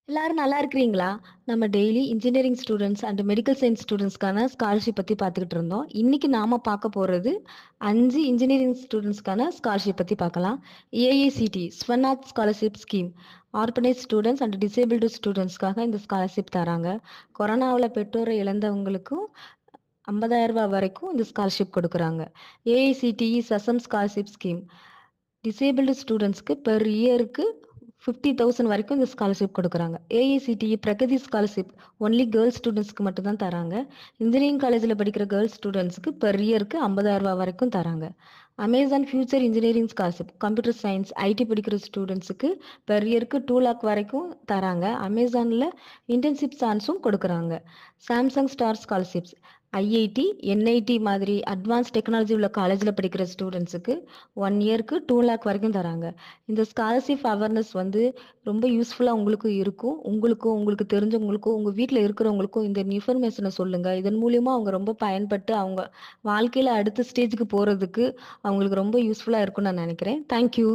எல்லாரும் நல்லா இருக்கிறீங்களா? நம்ம daily engineering students and medical science ஸ்டூடண்ட்ஸ்க்கான ஸ்காலர்ஷிப் பத்தி பார்த்துக்கிட்டு இருந்தோம். இன்னைக்கு நாம பார்க்க போறது 5 இன்ஜினியரிங் ஸ்டூடண்ட்ஸ்க்கான ஸ்காலர்ஷிப் பத்தி பார்க்கலாம். AICTE Swanath scholarship scheme orphans students and disabled ஸ்டூடெண்ட்ஸ்க்காக இந்த ஸ்காலர்ஷிப் தராங்க. கொரோனாவில் பெற்றோரை இழந்தவங்களுக்கும் 50,000 ரூபாய் வரைக்கும் இந்த ஸ்காலர்ஷிப் கொடுக்குறாங்க. AICTE Saksham scholarship scheme disabled ஸ்டூடெண்ட்ஸ்க்கு பெர் இயருக்கு 50,000 வரைக்கும் இந்த ஸ்காலர்ஷிப் கொடுக்குறாங்க. AICTE Pragati scholarship only girls ஸ்டூடெண்ட்ஸ்க்கு மட்டும் தான் தராங்க. இன்ஜினியரிங் காலேஜில் படிக்கிற கேர்ள்ஸ் ஸ்டூடெண்ட்ஸ்க்கு பெர் இயருக்கு 50,000 ரூபாய் வரைக்கும் தராங்க. Amazon future engineering scholarship computer science ID படிக்கிற ஸ்டூடெண்ட்ஸுக்கு பெர் இயருக்கு 2 லேக் வரைக்கும் தராங்க. அமேசானில் இன்டர்ன்ஷிப் சான்ஸும் கொடுக்குறாங்க. Samsung star scholarships IIT NIT மாதிரி அட்வான்ஸ் டெக்னாலஜி உள்ள காலேஜில் படிக்கிற ஸ்டூடெண்ட்ஸுக்கு 1 இயருக்கு 2 லேக் வரைக்கும் தராங்க. இந்த ஸ்காலர்ஷிப் அவேர்னஸ் ரொம்ப யூஸ்ஃபுல்லாக உங்களுக்கு இருக்கும். உங்களுக்கும் உங்களுக்கு தெரிஞ்சவங்களுக்கும் உங்கள் வீட்டில் இருக்கிறவங்களுக்கும் இந்த இன்ஃபர்மேஷனை சொல்லுங்கள். இதன் மூலியமாக அவங்க ரொம்ப பயன்பட்டு அவங்க வாழ்க்கையில் அடுத்த ஸ்டேஜுக்கு போகிறதுக்கு அவங்களுக்கு ரொம்ப யூஸ்ஃபுல்லாக இருக்கும்னு நான் நினைக்கிறேன். தேங்க்யூ.